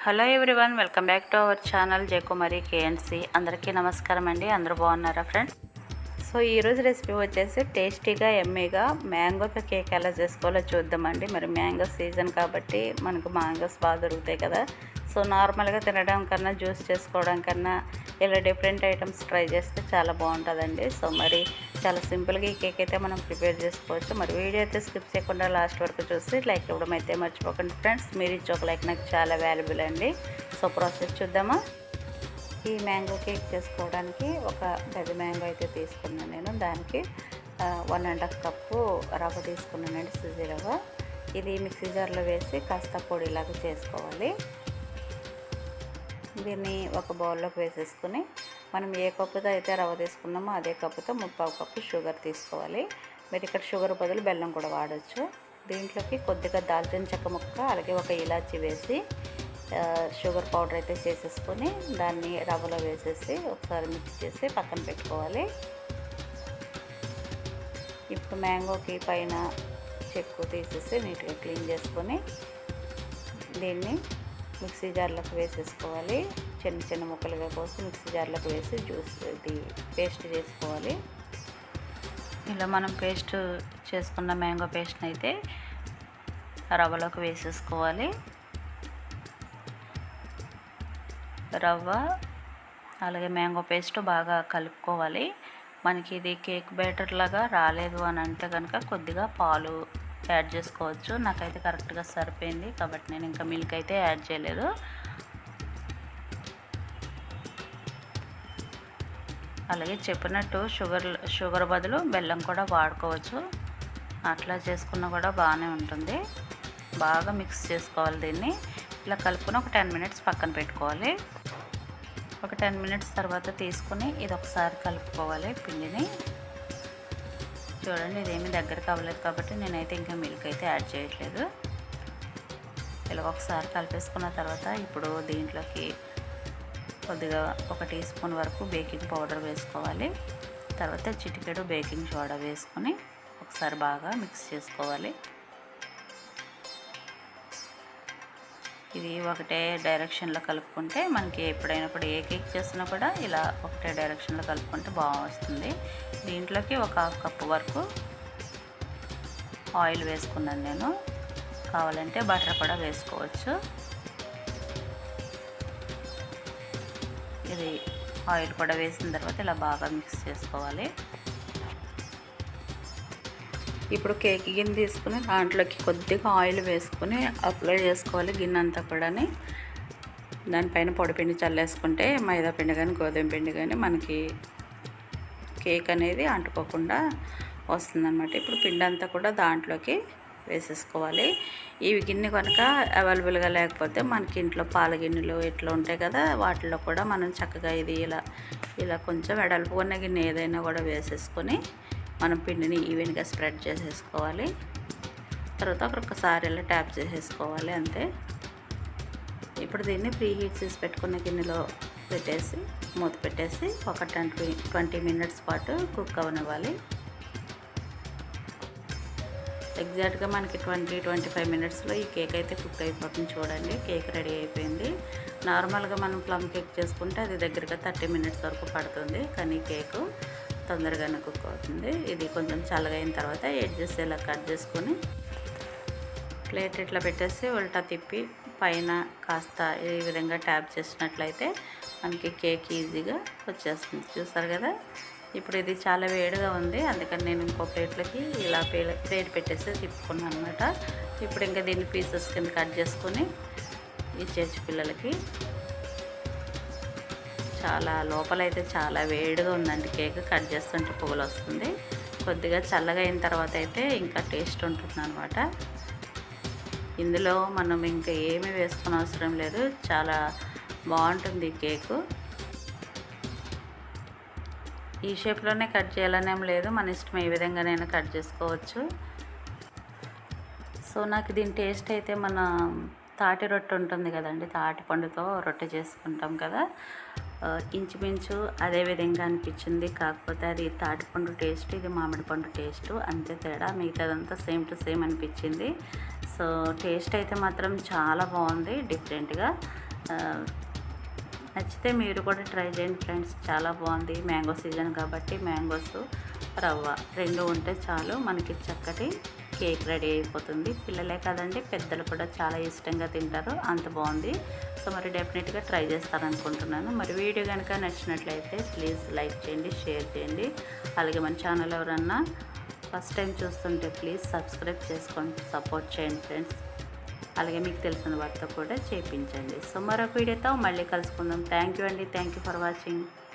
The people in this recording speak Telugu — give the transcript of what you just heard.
Hello everyone, welcome back to our channel Jayakumari కేఎన్సి. అందరికీ నమస్కారం అండి. అందరూ బాగున్నారా ఫ్రెండ్స్? సో ఈరోజు రెసిపీ వచ్చేసి టేస్టీగా ఎమ్మీగా మ్యాంగోతో కేక్ ఎలా చేసుకోవాలో చూద్దామండి. మరి మ్యాంగో సీజన్ కాబట్టి మనకు మ్యాంగోస్ బాగా దొరుకుతాయి కదా. సో నార్మల్గా తినడం కన్నా జ్యూస్ చేసుకోవడం కన్నా ఇలా డిఫరెంట్ ఐటమ్స్ ట్రై చేస్తే చాలా బాగుంటుందండి. సో మరి చాలా సింపుల్గా ఈ కేక్ అయితే మనం ప్రిపేర్ చేసుకోవచ్చు. మరి వీడియో అయితే స్కిప్ చేయకుండా లాస్ట్ వరకు చూసి లైక్ ఇవ్వడం అయితే మర్చిపోకండి ఫ్రెండ్స్. మీరు ఇచ్చే ఒక లైక్ నాకు చాలా వాల్యుబుల్ అండి. సో ప్రాసెస్ చూద్దామా. ఈ మ్యాంగో కేక్ చేసుకోవడానికి ఒక పెద్ద మ్యాంగో అయితే తీసుకున్నాను నేను. దానికి 1.5 కప్పు రవ్వ తీసుకున్నానండి, సుజీ రవ్వ. ఇది మిక్సీ జార్లో వేసి కాస్త పొడిలాగా చేసుకోవాలి. దీన్ని ఒక బౌల్లోకి వేసేసుకుని మనం ఏ కప్పుతో అయితే రవ్వ తీసుకున్నామో అదే కప్పుతో 3/4 కప్పు షుగర్ తీసుకోవాలి. మీరు ఇక్కడ షుగర్ బదులు బెల్లం కూడా వాడచ్చు. దీంట్లోకి కొద్దిగా దాల్చిన చెక్క ముక్క, అలాగే ఒక ఇలాచి వేసి షుగర్ పౌడర్ అయితే చేసేసుకొని దాన్ని రవ్వలో వేసేసి ఒకసారి మిక్స్ చేసి పక్కన పెట్టుకోవాలి. ఇప్పుడు మ్యాంగోకి పైన చెక్కు తీసేసి నీట్గా క్లీన్ చేసుకొని దీన్ని మిక్సీ జార్లోకి వేసేసుకోవాలి. చిన్న చిన్న ముక్కలుగా కోసి మిక్సీ జార్లోకి వేసి జ్యూస్ ఇది పేస్ట్ చేసుకోవాలి. ఇలా మనం పేస్ట్ చేసుకున్న మ్యాంగో పేస్ట్ని అయితే రవ్వలోకి వేసేసుకోవాలి. రవ్వ అలాగే మ్యాంగో పేస్ట్ బాగా కలుపుకోవాలి. మనకి ఇది కేక్ బ్యాటర్ లాగా రాలేదు అని అంటే కనుక కొద్దిగా పాలు యాడ్ చేసుకోవచ్చు. నాకైతే కరెక్ట్గా సరిపోయింది కాబట్టి నేను ఇంకా మిల్క్ అయితే యాడ్ చేయలేదు. అలాగే చెప్పినట్టు షుగర్ బదులు బెల్లం కూడా వాడుకోవచ్చు. అట్లా చేసుకున్నా కూడా బాగానే ఉంటుంది. బాగా మిక్స్ చేసుకోవాలి. దీన్ని ఇలా కలుపుకొని ఒక 10 మినిట్స్ పక్కన పెట్టుకోవాలి. ఒక 10 మినిట్స్ తర్వాత తీసుకుని ఇది ఒకసారి కలుపుకోవాలి పిండిని. చూడండి, ఇదేమీ దగ్గరకు అవ్వలేదు కాబట్టి నేనైతే ఇంకా మిల్క్ అయితే యాడ్ చేయట్లేదు. ఇలా ఒకసారి కలిపేసుకున్న తర్వాత ఇప్పుడు దీంట్లోకి కొద్దిగా 1 టీ స్పూన్ వరకు బేకింగ్ పౌడర్ వేసుకోవాలి. తర్వాత చిటికెడు బేకింగ్ సోడా వేసుకొని ఒకసారి బాగా మిక్స్ చేసుకోవాలి. ఇది ఒకటే డైరెక్షన్లో కలుపుకుంటే మనకి ఎప్పుడైనా కూడా ఏ కేక్ చేసినా కూడా ఇలా ఒకటే డైరెక్షన్లో కలుపుకుంటే బాగా వస్తుంది. దీంట్లోకి ఒక 1/2 కప్పు వరకు ఆయిల్ వేసుకున్నాను నేను. కావాలంటే బటర్ కూడా వేసుకోవచ్చు. ఇది ఆయిల్ కూడా వేసిన తర్వాత ఇలా బాగా మిక్స్ చేసుకోవాలి. ఇప్పుడు కేక్ గిన్నె తీసుకుని దాంట్లోకి కొద్దిగా ఆయిల్ వేసుకొని అప్లై చేసుకోవాలి గిన్నె అంతా కూడా. దానిపైన పొడిపిండి చల్లేసుకుంటే మైదా పిండి కానీ గోధుమ పిండి కానీ మనకి కేక్ అనేది అంటుకోకుండా వస్తుందన్నమాట. ఇప్పుడు పిండి అంతా కూడా దాంట్లోకి వేసేసుకోవాలి. ఇవి గిన్నె కనుక అవైలబుల్గా లేకపోతే మనకి ఇంట్లో పాల గిన్నెలు ఇట్లా ఉంటాయి కదా, వాటిలో కూడా మనం చక్కగా ఇది ఇలా కొంచెం వెడల్పుకున్న గిన్నె ఏదైనా కూడా వేసేసుకొని మనం పిండిని ఈవెన్గా స్ప్రెడ్ చేసేసుకోవాలి. తర్వాత ఒకసారి ఇలా ట్యాప్ చేసేసుకోవాలి, అంతే. ఇప్పుడు దీన్ని ప్రీ హీట్ చేసి పెట్టుకున్న గిన్నెలో పెట్టేసి మూత పెట్టేసి ఒక 20 మినిట్స్ పాటు కుక్ అవనివ్వాలి. ఎగ్జాక్ట్గా మనకి 20-25 మినిట్స్లో ఈ కేక్ అయితే కుక్ అయిపోతుంది. చూడండి, కేక్ రెడీ అయిపోయింది. నార్మల్గా మనం ప్లమ్ కేక్ చేసుకుంటే అది దగ్గరగా 30 మినిట్స్ వరకు పడుతుంది, కానీ కేకు తొందరగానే కుక్ అవుతుంది. ఇది కొంచెం చల్లగా అయిన తర్వాత ఎడ్జెస్ ఇలా కట్ చేసుకొని ప్లేట్ ఇట్లా పెట్టేసి ఉల్టా తిప్పి పైన కాస్త ఈ విధంగా ట్యాప్ చేసినట్లయితే మనకి కేక్ ఈజీగా వచ్చేస్తుంది. చూసారు కదా. ఇప్పుడు ఇది చాలా వేడిగా ఉంది, అందుకని నేను ఇంకో ప్లేట్లోకి ఇలా ప్లేట్ పెట్టేసి తిప్పుకున్నాను అనమాట. ఇప్పుడు ఇంకా దీన్ని పీసెస్ కింద కట్ చేసుకొని ఇచ్చేసి పిల్లలకి. చాలా లోపలైతే చాలా వేడిగా ఉందండి కేక్. కట్ చేస్తుంటే పొగలు వస్తుంది. కొద్దిగా చల్లగా అయిన తర్వాత అయితే ఇంకా టేస్ట్ ఉంటుంది అనమాట. ఇందులో మనం ఇంకా ఏమీ వేసుకునే అవసరం లేదు, చాలా బాగుంటుంది ఈ కేకు. ఈ షేప్లోనే కట్ చేయాలనేం లేదు, మన ఇష్టం ఏ విధంగానైనా కట్ చేసుకోవచ్చు. సో నాకు దీని టేస్ట్ అయితే మన తాటి రొట్టె ఉంటుంది కదండి, తాటి పండుతో రొట్టె చేసుకుంటాం కదా, ఇంచుమించు అదే విధంగా అనిపించింది. కాకపోతే అది తాటిపండు టేస్ట్, ఇది మామిడి పండు టేస్ట్, అంతే తేడా. మిగతాదంతా సేమ్ టు సేమ్ అనిపించింది. సో టేస్ట్ అయితే మాత్రం చాలా బాగుంది, డిఫరెంట్గా. నచ్చితే మీరు కూడా ట్రై చేయండి ఫ్రెండ్స్. చాలా బాగుంది. మ్యాంగో సీజన్ కాబట్టి మ్యాంగోస్, రవ్వ 2 ఉంటే చాలు మనకి చక్కటి కేక్ రెడీ అయిపోతుంది. పిల్లలే కదండి, పెద్దలు కూడా చాలా ఇష్టంగా తింటారు. అంత బాగుంది. సో మరి డెఫినెట్గా ట్రై చేస్తారనుకుంటున్నాను. మరి వీడియో కనుక నచ్చినట్లయితే ప్లీజ్ లైక్ చేయండి, షేర్ చేయండి. అలాగే మన ఛానల్ ఎవరన్నా ఫస్ట్ టైం చూస్తుంటే ప్లీజ్ సబ్స్క్రైబ్ చేసుకొని సపోర్ట్ చేయండి ఫ్రెండ్స్. అలాగే మీకు తెలిసిన వారితో కూడా చేయించండి. సో మరొక వీడియోతో మళ్ళీ కలుసుకుందాం. థ్యాంక్ యూ అండి. Thank you for watching.